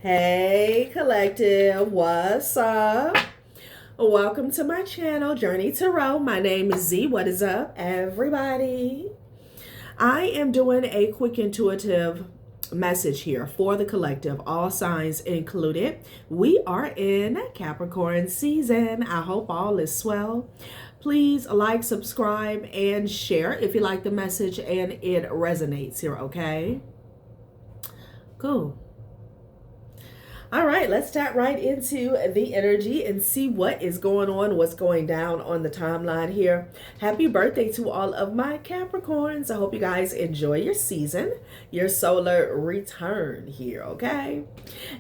Hey collective, what's up? Welcome to my channel, Journey Tarot. My name is Z. What is up, everybody? I am doing a quick intuitive message here for the collective, all signs included. We are in Capricorn season. I hope all is swell. Please like, subscribe, and share if you like the message and it resonates here, okay? Cool. All right, let's start right into the energy and see what is going on, what's going down on the timeline here. Happy birthday to all of my Capricorns. I hope you guys enjoy your season, your solar return here, okay?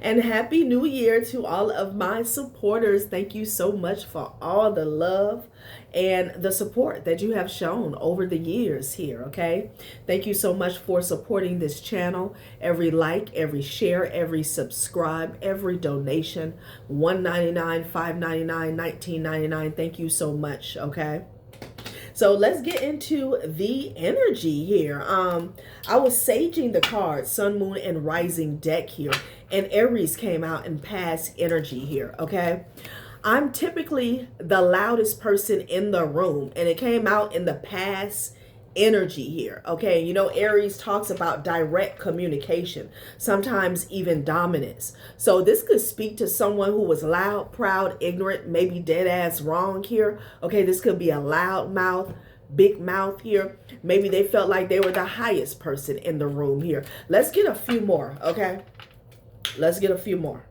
And happy new year to all of my supporters. Thank you so much for all the love and the support that you have shown over the years here, okay? Thank you so much for supporting this channel. Every like, every share, every subscribe, every donation, $1.99, $5.99, $19.99. Thank you so much, okay? So let's get into the energy here. I was saging the cards, Sun, Moon, and Rising deck here, and Aries came out in past energy here, okay? I'm typically the loudest person in the room, and it came out in the past energy here, okay? You know, Aries talks about direct communication, sometimes even dominance. So this could speak to someone who was loud, proud, ignorant, maybe dead ass wrong here, okay? This could be a loud mouth, big mouth here. Maybe they felt like they were the highest person in the room here. Let's get a few more, okay? Let's get a few more.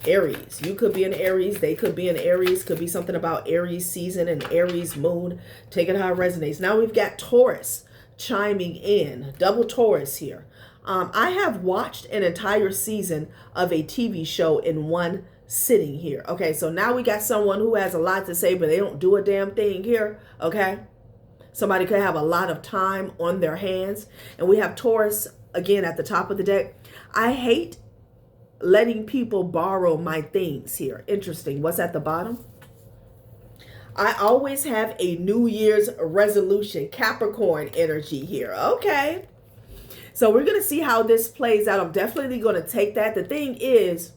Aries, you could be an Aries, they could be an Aries, could be something about Aries season and Aries moon. Take it how it resonates. Now we've got Taurus chiming in, double Taurus here. I have watched an entire season of a TV show in one sitting here. Okay, so now we got someone who has a lot to say, but they don't do a damn thing here, okay? Somebody could have a lot of time on their hands. And we have Taurus again at the top of the deck. I hate letting people borrow my things here. Interesting. What's at the bottom? I always have a New Year's resolution. Capricorn energy here. Okay. So we're going to see how this plays out. I'm definitely going to take that. The thing is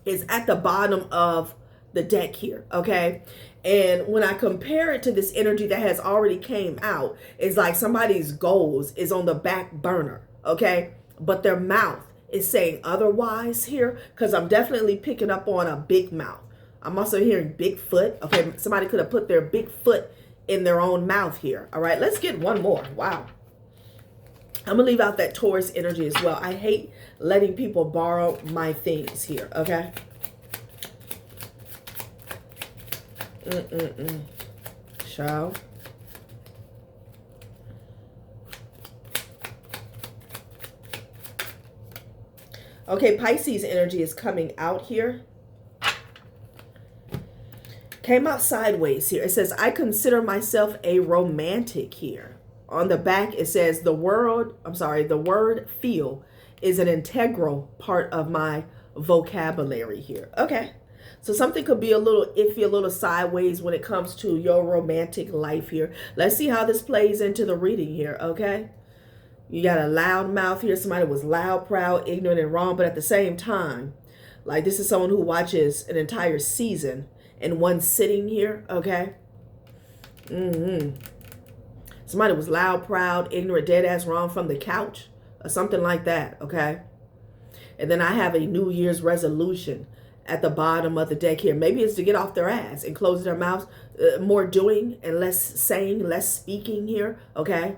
at the bottom of the deck here. Okay. And when I compare it to this energy that has already came out, it's like somebody's goals is on the back burner. Okay. But their mouth is saying otherwise here, because I'm definitely picking up on a big mouth. I'm also hearing big foot. Okay, somebody could have put their big foot in their own mouth here. All right, let's get one more. Wow. I'm gonna leave out that Taurus energy as well. I hate letting people borrow my things here, okay? Shall. Okay, Pisces energy is coming out here. Came out sideways here. It says, I consider myself a romantic here. On the back, it says the word feel is an integral part of my vocabulary here. Okay, so something could be a little iffy, a little sideways when it comes to your romantic life here. Let's see how this plays into the reading here, okay? You got a loud mouth here. Somebody was loud, proud, ignorant, and wrong. But at the same time, like this is someone who watches an entire season in one sitting here. Okay. Somebody was loud, proud, ignorant, dead ass wrong from the couch or something like that. Okay. And then I have a New Year's resolution at the bottom of the deck here. Maybe it's to get off their ass and close their mouths. More doing and less saying, less speaking here. Okay.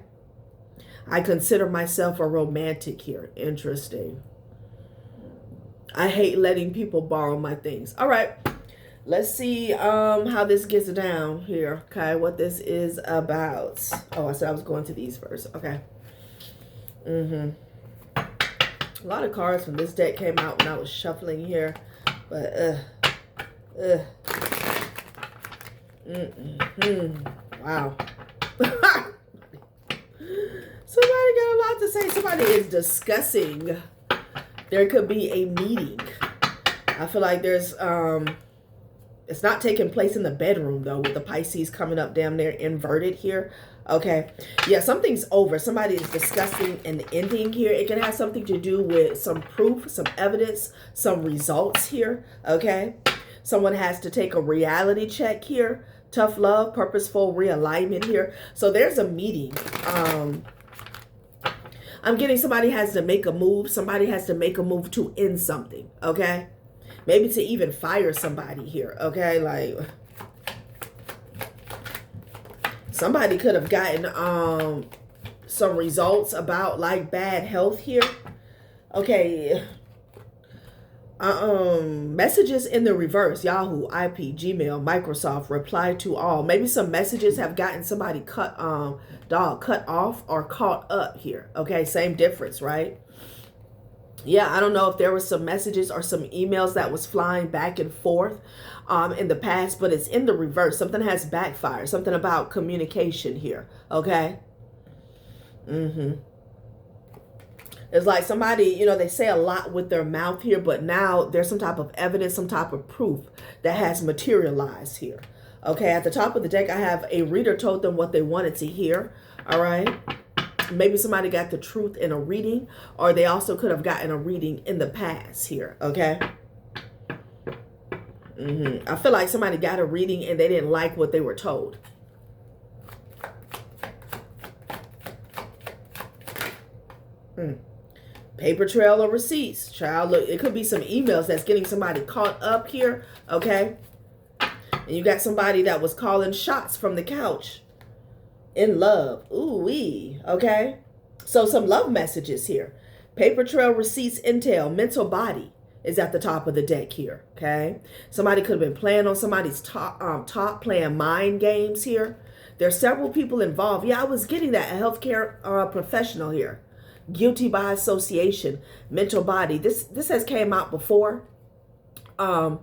I consider myself a romantic here. Interesting. I hate letting people borrow my things. All right. Let's see how this gets down here. Okay. What this is about. Oh, I said I was going to these first. Okay. A lot of cards from this deck came out when I was shuffling here. But, wow. Somebody got a lot to say. Somebody is discussing. There could be a meeting. I feel like there's, it's not taking place in the bedroom though, with the Pisces coming up damn near inverted here. Okay. Yeah, something's over. Somebody is discussing an ending here. It can have something to do with some proof, some evidence, some results here. Okay. Someone has to take a reality check here. Tough love, purposeful realignment here. So there's a meeting. I'm getting somebody has to make a move. Somebody has to make a move to end something. Okay. Maybe to even fire somebody here. Okay. Like, somebody could have gotten some results about like bad health here. Okay. Messages in the reverse. Yahoo, IP, Gmail, Microsoft, reply to all. Maybe some messages have gotten somebody cut off or caught up here. Okay, same difference, right? Yeah, I don't know if there was some messages or some emails that was flying back and forth in the past, but it's in the reverse. Something has backfired. Something about communication here. Okay. It's like somebody, you know, they say a lot with their mouth here, but now there's some type of evidence, some type of proof that has materialized here. Okay, at the top of the deck, I have a reader told them what they wanted to hear. All right. Maybe somebody got the truth in a reading, or they also could have gotten a reading in the past here. Okay. I feel like somebody got a reading and they didn't like what they were told. Paper trail or receipts. Child, look, it could be some emails that's getting somebody caught up here. Okay. And you got somebody that was calling shots from the couch. In love. Ooh-wee. Okay. So some love messages here. Paper trail, receipts, intel, mental body is at the top of the deck here. Okay. Somebody could have been playing on somebody's top playing mind games here. There's several people involved. Yeah, I was getting that. A healthcare professional here. Guilty by association. Mental body. This has came out before. Could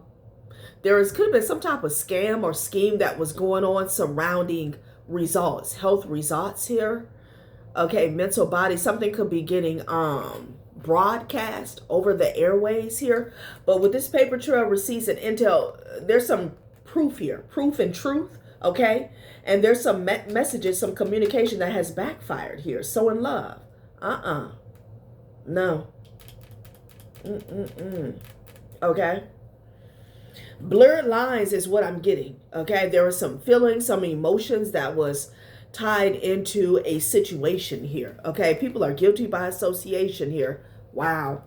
have been some type of scam or scheme that was going on surrounding results, health results here. Okay, mental body, something could be getting broadcast over the airways here. But with this paper trail, receipts, and intel, there's some proof here, proof and truth. Okay, and there's some messages, some communication that has backfired here. So in love, no. Okay. Blurred lines is what I'm getting. Okay, there were some feelings, some emotions that was tied into a situation here. Okay, people are guilty by association here. Wow.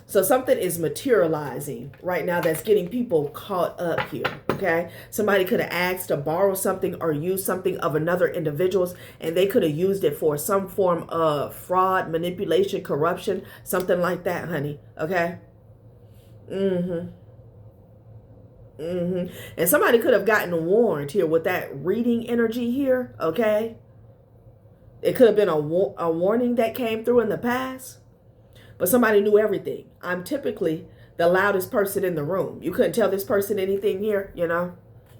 So something is materializing right now that's getting people caught up here. Okay, somebody could have asked to borrow something or use something of another individual's, and they could have used it for some form of fraud, manipulation, corruption, something like that, honey. Okay. And somebody could have gotten warned here with that reading energy here. Okay. It could have been a warning that came through in the past, but somebody knew everything. I'm typically the loudest person in the room. You couldn't tell this person anything here, you know?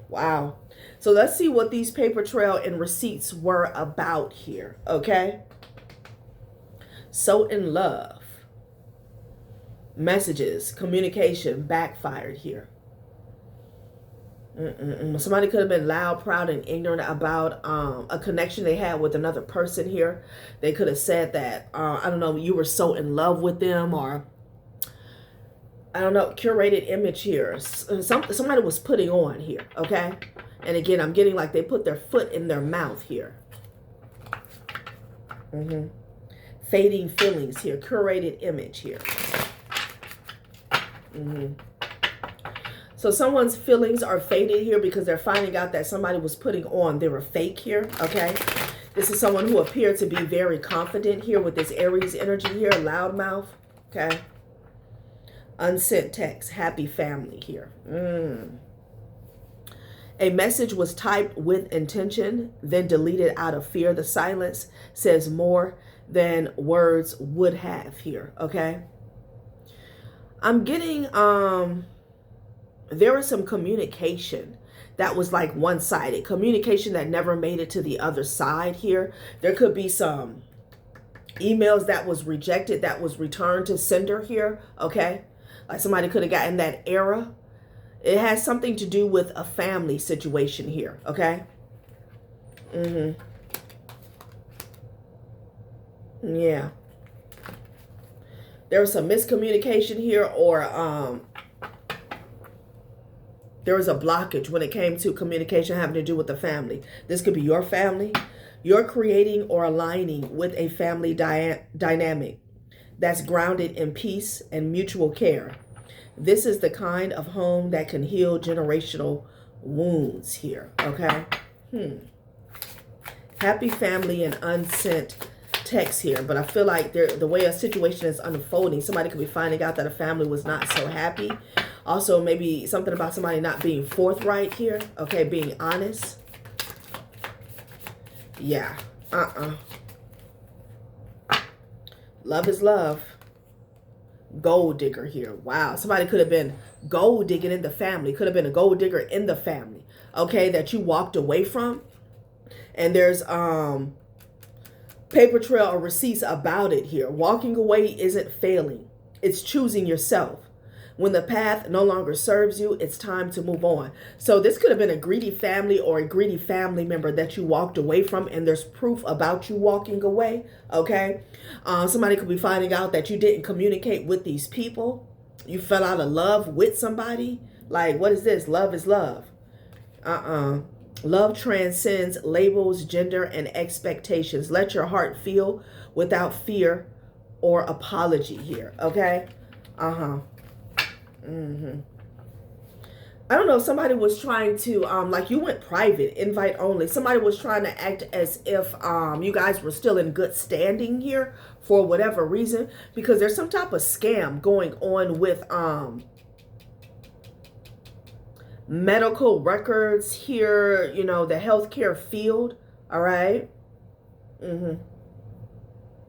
Wow. So let's see what these paper trail and receipts were about here. Okay. So in love. Messages, communication backfired here. Somebody could have been loud, proud, and ignorant about a connection they had with another person here. They could have said that, I don't know, you were so in love with them, or, I don't know, curated image here. Somebody was putting on here, okay? And again, I'm getting like they put their foot in their mouth here. Fading feelings here, curated image here. So someone's feelings are faded here because they're finding out that somebody was putting on. They were fake here, okay? This is someone who appeared to be very confident here with this Aries energy here, loudmouth, okay? Unsent text, happy family here. A message was typed with intention, then deleted out of fear. The silence says more than words would have here, okay? I'm getting, there was some communication that was like one-sided. Communication that never made it to the other side here. There could be some emails that was rejected, that was returned to sender here, okay? Like somebody could have gotten that error. It has something to do with a family situation here, okay? Yeah. There was some miscommunication here, or there was a blockage when it came to communication having to do with the family. This could be your family. You're creating or aligning with a family dynamic that's grounded in peace and mutual care. This is the kind of home that can heal generational wounds here, okay? Happy family and unsent text here, but I feel like the way a situation is unfolding, somebody could be finding out that a family was not so happy. Also, maybe something about somebody not being forthright here, okay, being honest. Yeah, Love is love. Gold digger here. Wow, somebody could have been gold digging in the family. Could have been a gold digger in the family, okay, that you walked away from. And there's paper trail or receipts about it here. Walking away isn't failing. It's choosing yourself. When the path no longer serves you, it's time to move on. So this could have been a greedy family or a greedy family member that you walked away from, and there's proof about you walking away, okay? Somebody could be finding out that you didn't communicate with these people. You fell out of love with somebody. Like, what is this? Love is love. Love transcends labels, gender, and expectations. Let your heart feel without fear or apology here, okay? I don't know, somebody was trying to, like you went private, invite only. Somebody was trying to act as if you guys were still in good standing here for whatever reason, because there's some type of scam going on with medical records here, you know, the healthcare field, all right?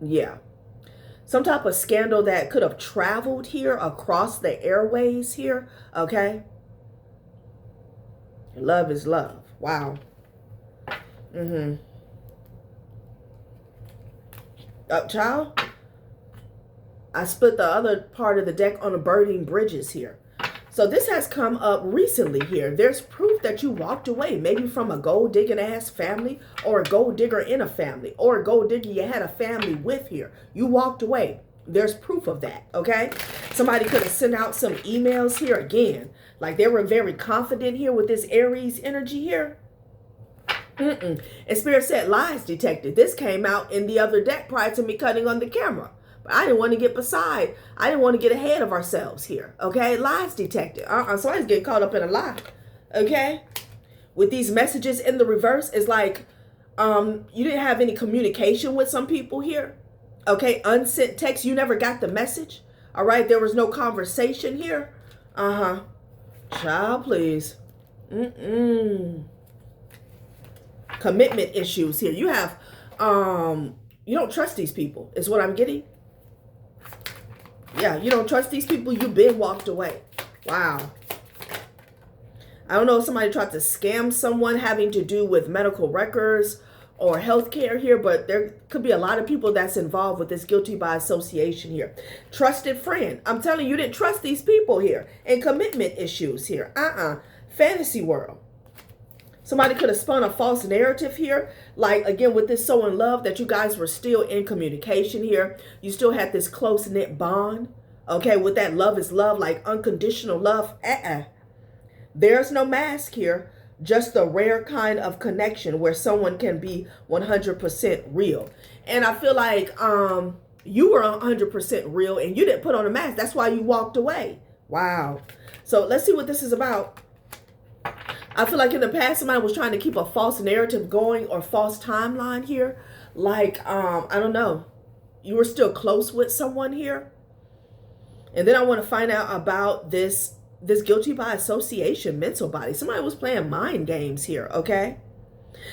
Yeah. Some type of scandal that could have traveled here across the airways here, okay? Love is love. Wow. Child, I split the other part of the deck on the burning bridges here. So this has come up recently here. There's proof that you walked away, maybe from a gold digging ass family, or a gold digger in a family, or a gold digger you had a family with here. You walked away. There's proof of that, okay? Somebody could have sent out some emails here again. Like they were very confident here with this Aries energy here. And Spirit said lies detected. This came out in the other deck prior to me cutting on the camera. But I didn't want to get beside. I didn't want to get ahead of ourselves here. Okay, lies detected. Somebody's getting caught up in a lie. Okay, with these messages in the reverse, it's like you didn't have any communication with some people here. Okay, unsent text. You never got the message. All right, there was no conversation here. Child, please. Commitment issues here. You have you don't trust these people is what I'm getting. Yeah, you don't trust these people. You've been walked away. Wow. I don't know if somebody tried to scam someone having to do with medical records or healthcare here, but there could be a lot of people that's involved with this guilty by association here. Trusted friend. I'm telling you, you didn't trust these people here. And commitment issues here. Fantasy world. Somebody could have spun a false narrative here. Like, again, with this so in love that you guys were still in communication here. You still had this close-knit bond. Okay, with that love is love, like unconditional love. There's no mask here. Just the rare kind of connection where someone can be 100% real. And I feel like you were 100% real and you didn't put on a mask. That's why you walked away. Wow. So let's see what this is about. I feel like in the past, somebody was trying to keep a false narrative going or false timeline here. Like, I don't know. You were still close with someone here. And then I want to find out about this guilty by association mental body. Somebody was playing mind games here, okay?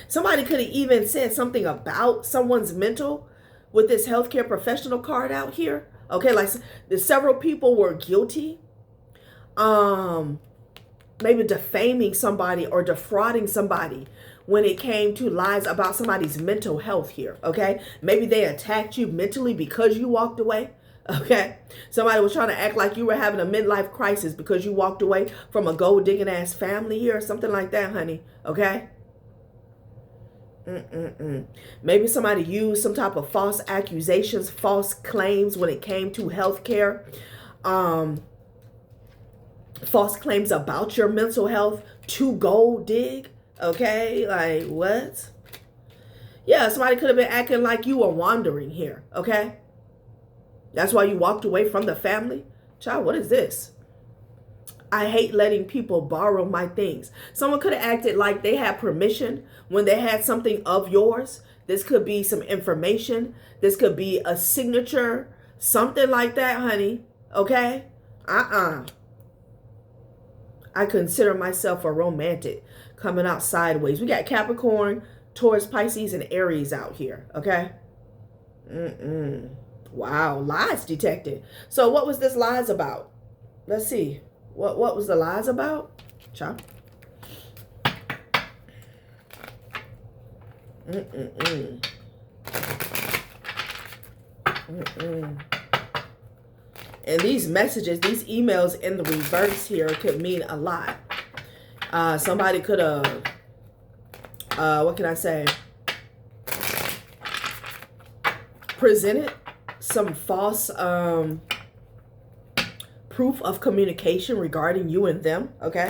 Somebody could have even said something about someone's mental with this healthcare professional card out here. Okay, like several people were guilty. Maybe defaming somebody or defrauding somebody when it came to lies about somebody's mental health here, okay? Maybe they attacked you mentally because you walked away, okay? Somebody was trying to act like you were having a midlife crisis because you walked away from a gold-digging ass family here or something like that, honey, okay? Maybe somebody used some type of false accusations, false claims when it came to healthcare. False claims about your mental health to gold dig. Okay, like what? Yeah, somebody could have been acting like you were wandering here. Okay, that's why you walked away from the family. Child, what is this? I hate letting people borrow my things. Someone could have acted like they had permission when they had something of yours. This could be some information. This could be a signature, something like that, honey. Okay? I consider myself a romantic coming out sideways. We got Capricorn, Taurus, Pisces, and Aries out here. Okay? Wow, lies detected. So what was this lies about? Let's see. What was the lies about? Child. And these messages, these emails in the reverse here could mean a lot. Somebody could have, what can I say? Presented some false proof of communication regarding you and them, okay?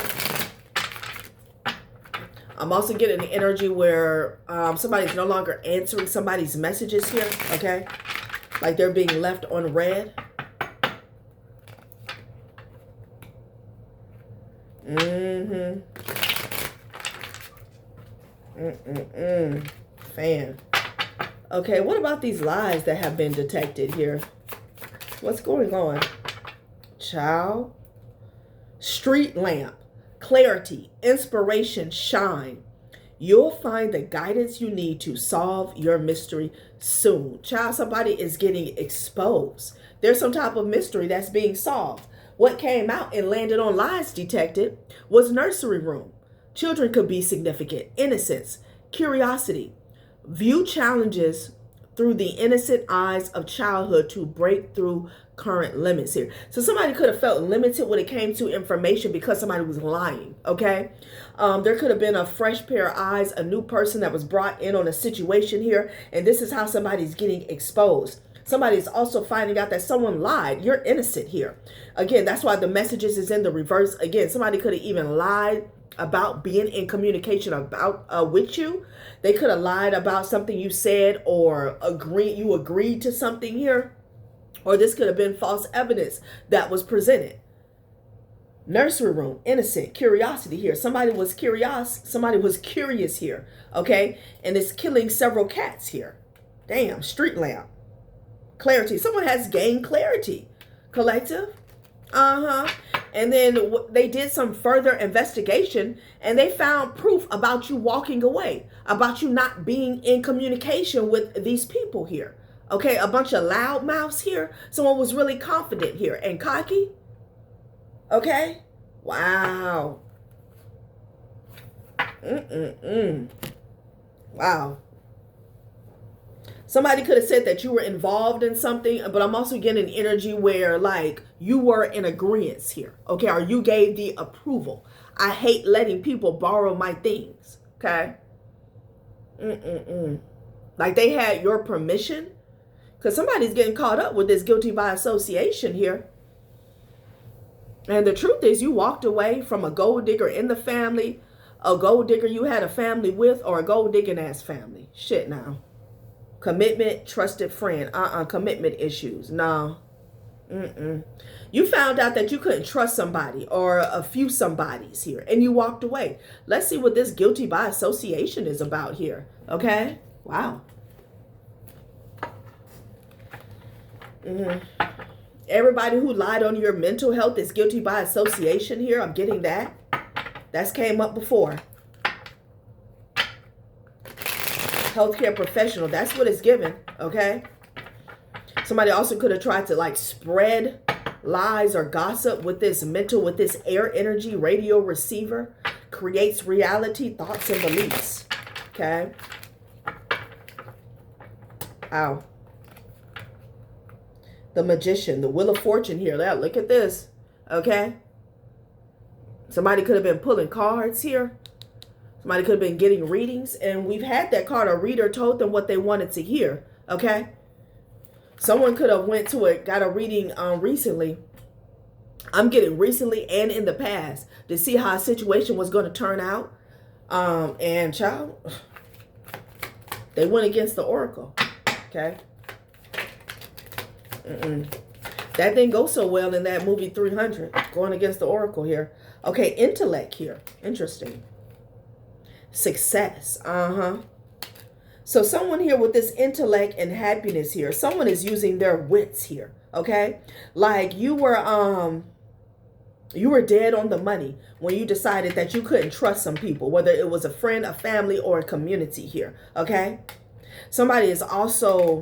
I'm also getting the energy where somebody's no longer answering somebody's messages here, okay? Like they're being left on red. Fan. Okay, what about these lies that have been detected here? What's going on? Child. Street lamp. Clarity. Inspiration. Shine. You'll find the guidance you need to solve your mystery soon. Child, somebody is getting exposed. There's some type of mystery that's being solved. What came out and landed on lies detected was nursery room. Children could be significant. Innocence. Curiosity. View challenges through the innocent eyes of childhood to break through current limits here. So somebody could have felt limited when it came to information because somebody was lying, okay? There could have been a fresh pair of eyes, a new person that was brought in on a situation here, and this is how somebody's getting exposed. Somebody's also finding out that someone lied. You're innocent here. Again, that's why the messages is in the reverse. Again, somebody could have even lied about being in communication about with you. They could have lied about something you said or you agreed to something here. Or this could have been false evidence that was presented. Nursery room, innocent, curiosity here. Somebody was curious. Somebody was curious here. Okay. And it's killing several cats here. Damn. Street lamp. Clarity. Someone has gained clarity. Collective. And then they did some further investigation and they found proof about you walking away, about you not being in communication with these people here. Okay, a bunch of loud mouths here. Someone was really confident here and cocky. Okay. Wow. Wow. Somebody could have said that you were involved in something, but I'm also getting energy where like you were in agreement here. Okay, or you gave the approval. I hate letting people borrow my things. Okay. Like they had your permission. Because somebody's getting caught up with this guilty by association here. And the truth is you walked away from a gold digger in the family, a gold digger you had a family with, or a gold digging ass family. Shit now. Commitment, trusted friend. Commitment issues. No. You found out that you couldn't trust somebody or a few somebodies here and you walked away. Let's see what this guilty by association is about here. Okay? Wow. Everybody who lied on your mental health is guilty by association here. I'm getting that. That's came up before. Healthcare professional. That's what it's given. Okay. Somebody also could have tried to like spread lies or gossip with this mental, with this air energy radio receiver. Creates reality, thoughts, and beliefs. Okay. Ow. The magician, the wheel of fortune here. Now, look at this. Okay. Somebody could have been pulling cards here. Somebody could have been getting readings, and we've had that card. A reader told them what they wanted to hear. Okay. Someone could have went to it, got a reading recently. I'm getting recently and in the past to see how a situation was going to turn out. And child, they went against the oracle. Okay. That didn't go so well in that movie 300, going against the oracle here. Okay, intellect here. Interesting. Success. So someone here with this intellect and happiness here, someone is using their wits here. Okay, like you were dead on the money when you decided that you couldn't trust some people, whether it was a friend, a family, or a community here. Okay, somebody is also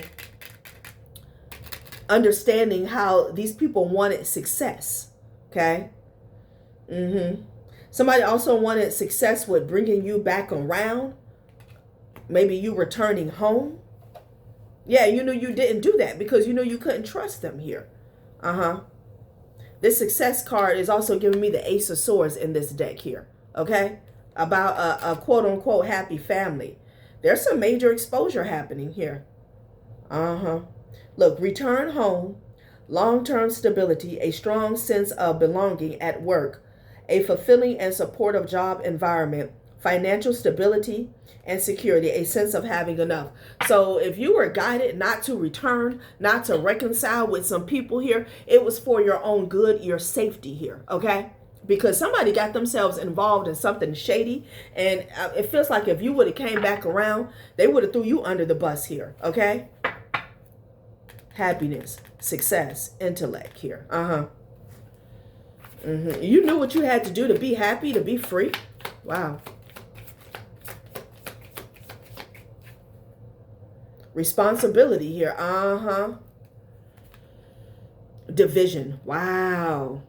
understanding how these people wanted success. Okay. Somebody also wanted success with bringing you back around. Maybe you returning home. Yeah, you knew you didn't do that because you knew you couldn't trust them here. This success card is also giving me the Ace of Swords in this deck here. Okay. About a quote unquote happy family. There's some major exposure happening here. Look, return home, long-term stability, a strong sense of belonging at work, a fulfilling and supportive job environment, financial stability and security, a sense of having enough. So if you were guided not to return, not to reconcile with some people here, it was for your own good, your safety here, okay? Because somebody got themselves involved in something shady, and it feels like if you would have came back around, they would have threw you under the bus here, okay? Happiness, success, intellect here. You knew what you had to do to be happy, to be free. Wow. Responsibility here. Division. Wow.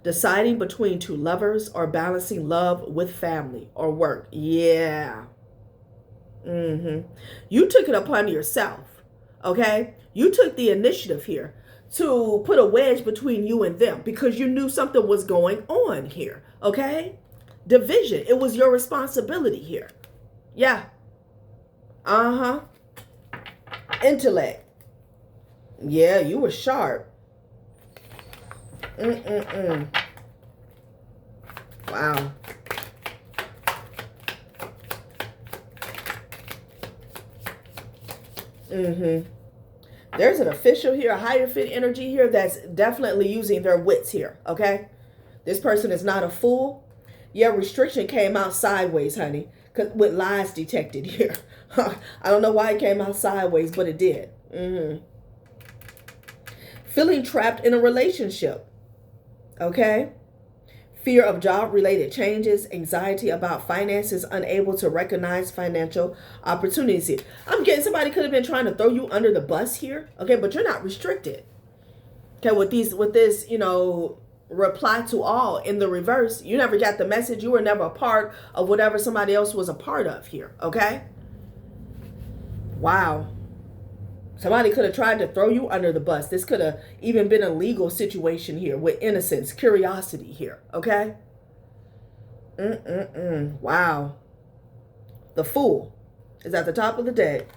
Deciding between two lovers or balancing love with family or work. Yeah. You took it upon yourself. Okay, you took the initiative here to put a wedge between you and them because you knew something was going on here. Okay, division. It was your responsibility here. Yeah. Intellect. Yeah, you were sharp. Wow. There's an official here, a higher fit energy here that's definitely using their wits here, okay? This person is not a fool. Yeah, restriction came out sideways, honey, with lies detected here. I don't know why it came out sideways, but it did. Feeling trapped in a relationship, okay? Fear of job-related changes, anxiety about finances, unable to recognize financial opportunities here. I'm getting somebody could have been trying to throw you under the bus here, okay? But you're not restricted. Okay, with this, reply to all in the reverse, you never got the message. You were never a part of whatever somebody else was a part of here, okay? Wow. Somebody could have tried to throw you under the bus. This could have even been a legal situation here with innocence, curiosity here, okay? Wow. The Fool is at the top of the deck.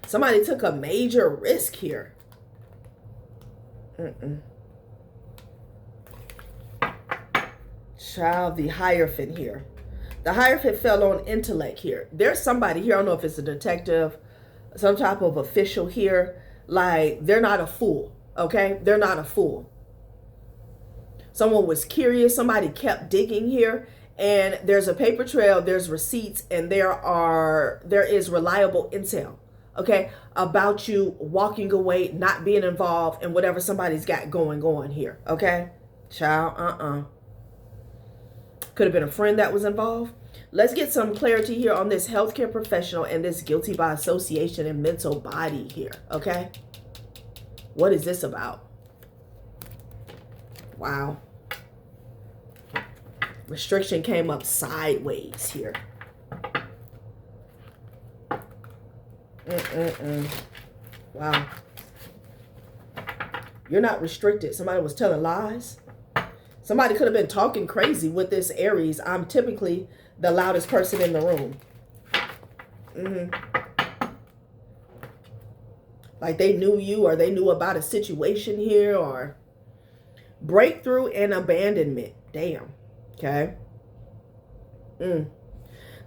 Somebody took a major risk here. Child, the Hierophant here. The Hierophant fell on intellect here. There's somebody here, I don't know if it's a detective, some type of official here. Like, they're not a fool, okay? They're not a fool. Someone was curious. Somebody kept digging here. And there's a paper trail, there's receipts, and there is reliable intel, okay, about you walking away, not being involved in whatever somebody's got going on here, okay? Child, Could have been a friend that was involved. Let's get some clarity here on this healthcare professional and this guilty by association and mental body here, okay? What is this about? Wow. Restriction came up sideways here. Wow. You're not restricted. Somebody was telling lies. Somebody could have been talking crazy with this Aries. I'm typically the loudest person in the room. Like they knew you, or they knew about a situation here, or breakthrough and abandonment. Damn. Okay.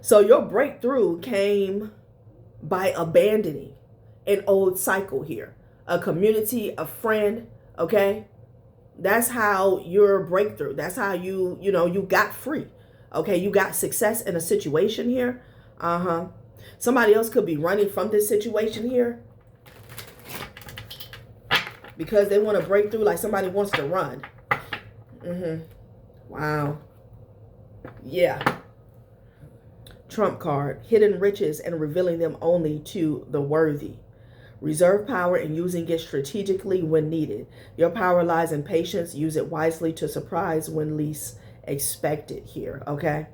So your breakthrough came by abandoning an old cycle here. A community, a friend, okay? That's how your breakthrough. That's how you got free. Okay, you got success in a situation here. Somebody else could be running from this situation here because they want to break through, like somebody wants to run. Wow. Yeah. Trump card. Hidden riches and revealing them only to the worthy. Reserve power and using it strategically when needed. Your power lies in patience. Use it wisely to surprise when least expected here, okay?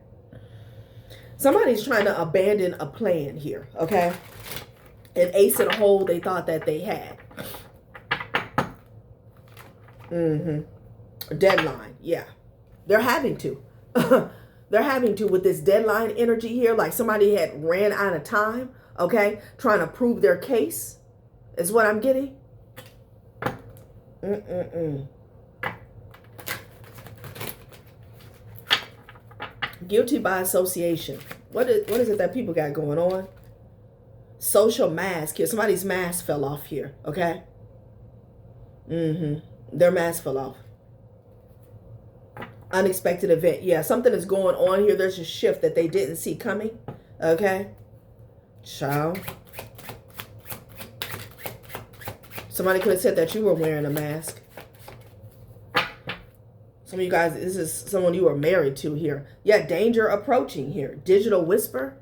Somebody's trying to abandon a plan here, okay? An ace in a hole they thought that they had. Deadline, yeah. They're having to. They're having to with this deadline energy here. Like somebody had ran out of time, okay? Trying to prove their case is what I'm getting. Guilty by association. What is it that people got going on? Social mask here. Somebody's mask fell off here, okay? Their mask fell off. Unexpected event. Yeah, something is going on here. There's a shift that they didn't see coming, okay? Child. Somebody could have said that you were wearing a mask. Some of you guys, this is someone you were married to here. Yeah, danger approaching here. Digital whisper.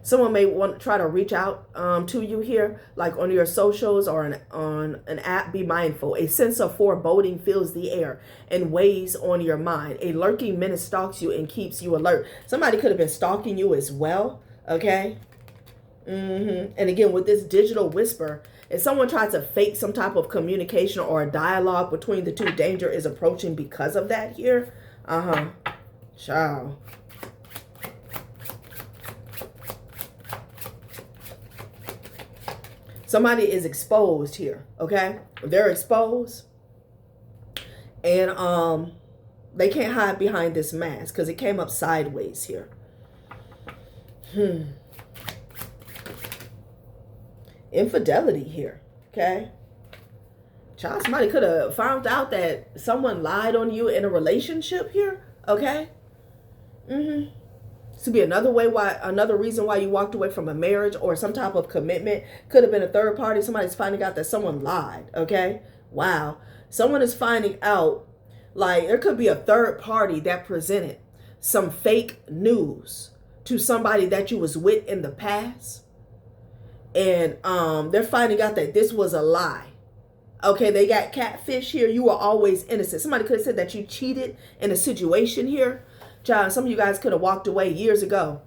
Someone may want to try to reach out to you here, like on your socials or on an app. Be mindful. A sense of foreboding fills the air and weighs on your mind. A lurking menace stalks you and keeps you alert. Somebody could have been stalking you as well, okay? And again, with this digital whisper, if someone tries to fake some type of communication or a dialogue between the two, danger is approaching because of that here. Ciao. Somebody is exposed here, okay? They're exposed. And they can't hide behind this mask because it came up sideways here. Infidelity here, okay? Child, somebody could have found out that someone lied on you in a relationship here, okay? This could be another reason why you walked away from a marriage or some type of commitment. Could have been a third party. Somebody's finding out that someone lied, okay? Wow. Someone is finding out, like, there could be a third party that presented some fake news to somebody that you was with in the past. And they're finding out that this was a lie. Okay, they got catfish here. You were always innocent. Somebody could have said that you cheated in a situation here. Child, some of you guys could have walked away years ago.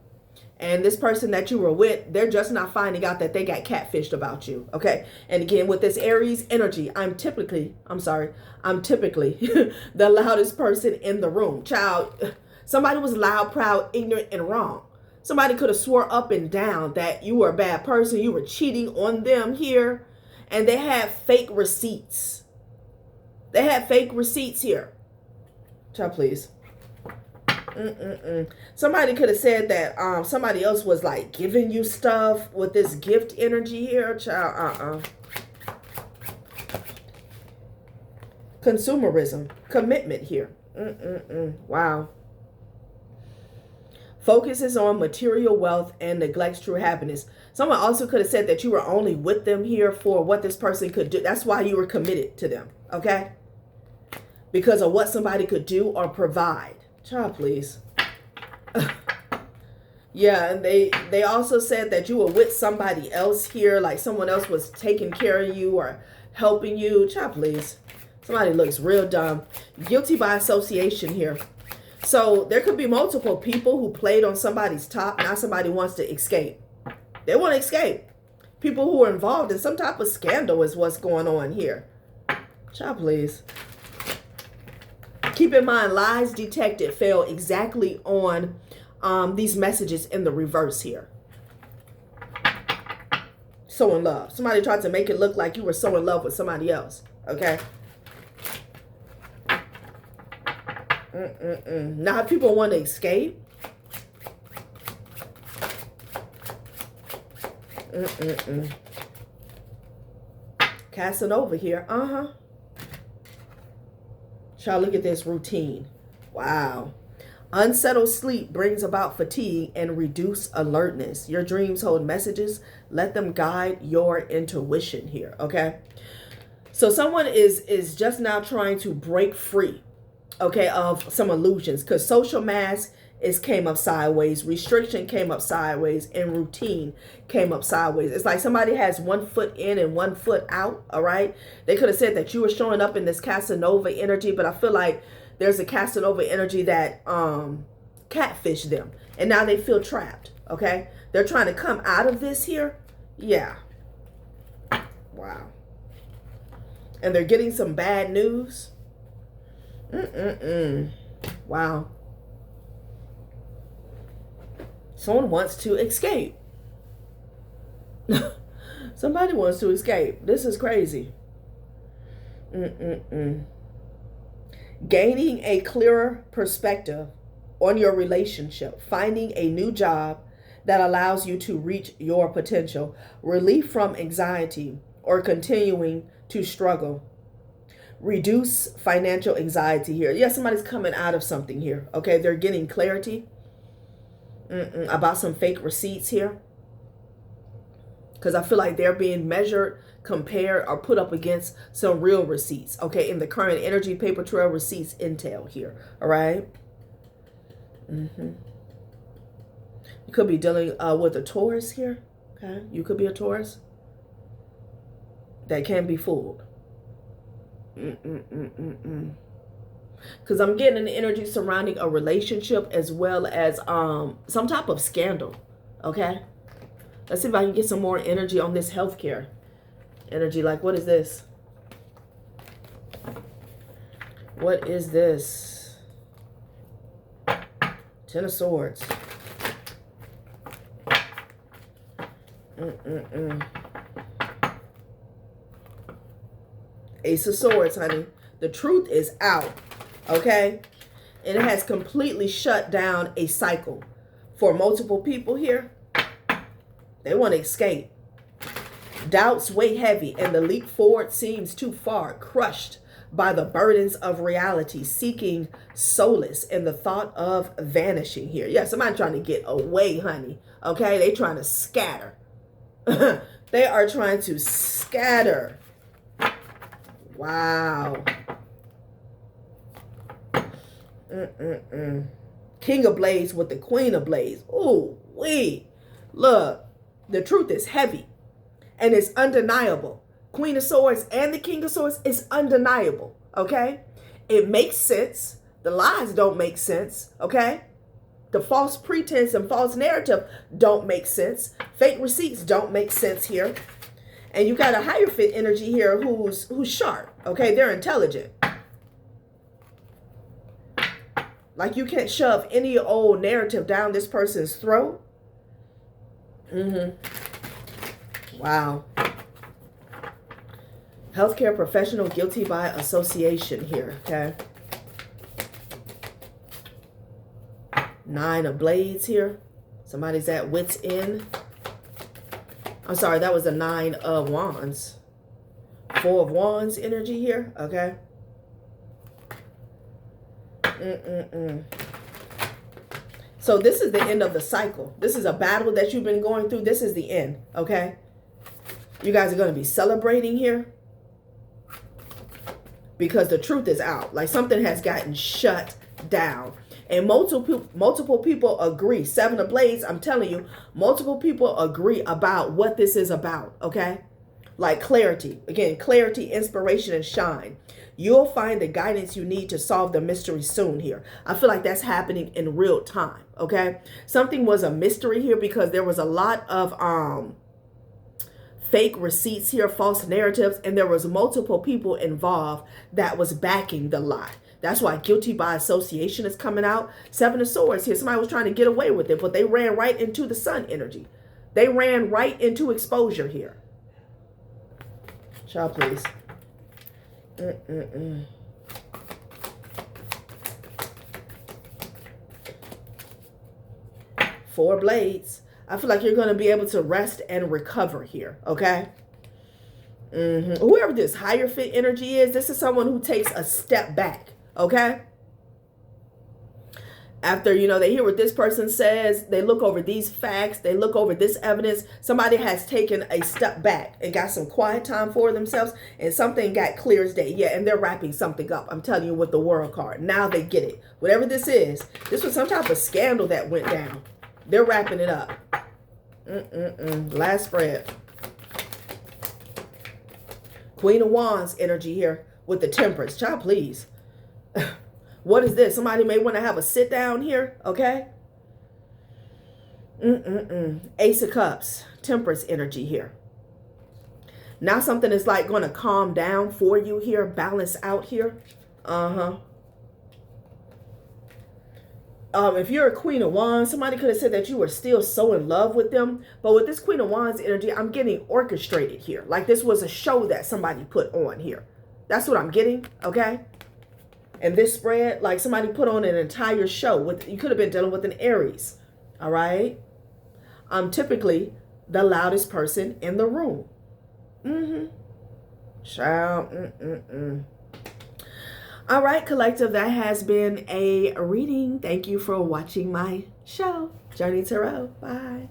And this person that you were with, they're just not finding out that they got catfished about you. Okay. And again, with this Aries energy, I'm typically the loudest person in the room. Child, somebody was loud, proud, ignorant, and wrong. Somebody could have swore up and down that you were a bad person. You were cheating on them here. And they had fake receipts. They had fake receipts here. Child, please. Somebody could have said that somebody else was like giving you stuff with this gift energy here. Child, Consumerism. Commitment here. Wow. Focuses on material wealth and neglects true happiness. Someone also could have said that you were only with them here for what this person could do. That's why you were committed to them, okay? Because of what somebody could do or provide. Child, please. Yeah, and they also said that you were with somebody else here, like someone else was taking care of you or helping you. Child, please. Somebody looks real dumb. Guilty by association here. So there could be multiple people who played on somebody's top. Now somebody wants to escape. They want to escape. People who are involved in some type of scandal is what's going on here. Child, please. keep in mind, lies detected fell exactly on these messages in the reverse here. So in love. Somebody tried to make it look like you were so in love with somebody else. Okay. Now people want to escape. Casanova here. Y'all, look at this routine. Wow. Unsettled sleep brings about fatigue and reduced alertness. Your dreams hold messages. Let them guide your intuition here, okay? So someone is just now trying to break free, okay, of some illusions, because social mask came up sideways, restriction came up sideways, and routine came up sideways. It's like somebody has 1 foot in and 1 foot out, all right? They could have said that you were showing up in this Casanova energy, but I feel like there's a Casanova energy that catfished them, and now they feel trapped, okay? They're trying to come out of this here. Yeah. Wow. And they're getting some bad news. Wow. Someone wants to escape. Somebody wants to escape. This is crazy. Gaining a clearer perspective on your relationship. Finding a new job that allows you to reach your potential. Relief from anxiety or continuing to struggle. Reduce financial anxiety here. Yeah, somebody's coming out of something here. Okay, they're getting clarity about some fake receipts here. Because I feel like they're being measured, compared, or put up against some real receipts. Okay, in the current energy, paper trail, receipts, intel here. All right. You could be dealing with a Taurus here. Okay, you could be a Taurus that can be fooled. Because I'm getting an energy surrounding a relationship as well as some type of scandal. Okay, let's see if I can get some more energy on this healthcare energy. Like, what is this? What is this? Ten of Swords. Ace of Swords, honey. The truth is out, okay? And it has completely shut down a cycle for multiple people here. They want to escape. Doubts weigh heavy and the leap forward seems too far, crushed by the burdens of reality, seeking solace in the thought of vanishing here. Yeah, somebody trying to get away, honey. Okay, they trying to scatter. They are trying to scatter. Wow. King of Blades with the Queen of Blades. Ooh, wait. Look, the truth is heavy and it's undeniable. Queen of Swords and the King of Swords is undeniable, okay? It makes sense. The lies don't make sense, okay? The false pretense and false narrative don't make sense. Fake receipts don't make sense here. And you got a higher fit energy here who's sharp, okay? They're intelligent. Like, you can't shove any old narrative down this person's throat. Wow. Healthcare professional guilty by association here, okay? Nine of Blades here. Somebody's at wit's end. I'm sorry, that was the Nine of Wands. Four of Wands energy here, okay? So this is the end of the cycle. This is a battle that you've been going through. This is the end, okay? You guys are going to be celebrating here because the truth is out. Like, something has gotten shut down. And multiple people agree. Seven of Blades, I'm telling you, multiple people agree about what this is about, okay? Like clarity. Again, clarity, inspiration, and shine. You'll find the guidance you need to solve the mystery soon here. I feel like that's happening in real time, okay? Something was a mystery here because there was a lot of fake receipts here, false narratives, and there was multiple people involved that was backing the lie. That's why guilty by association is coming out. Seven of Swords here. Somebody was trying to get away with it, but they ran right into the sun energy. They ran right into exposure here. Child, please. Four Blades. I feel like you're going to be able to rest and recover here, okay? Whoever this higher fit energy is, this is someone who takes a step back, okay? After, they hear what this person says, they look over these facts, they look over this evidence. Somebody has taken a step back and got some quiet time for themselves, and something got clear as day. Yeah, and they're wrapping something up. I'm telling you, with the World card. Now they get it. Whatever this is, this was some type of scandal that went down. They're wrapping it up. Last spread. Queen of Wands energy here with the Temperance. Child, please. What is this? Somebody may want to have a sit down here, okay? Ace of Cups. Temperance energy here. Now something is like going to calm down for you here. Balance out here. If you're a Queen of Wands, somebody could have said that you were still so in love with them. But with this Queen of Wands energy, I'm getting orchestrated here. Like this was a show that somebody put on here. That's what I'm getting, okay? And this spread, like somebody put on an entire show. You could have been dealing with an Aries, all right? I'm typically the loudest person in the room. Child, All right, collective, that has been a reading. Thank you for watching my show, Journey Tarot. Bye.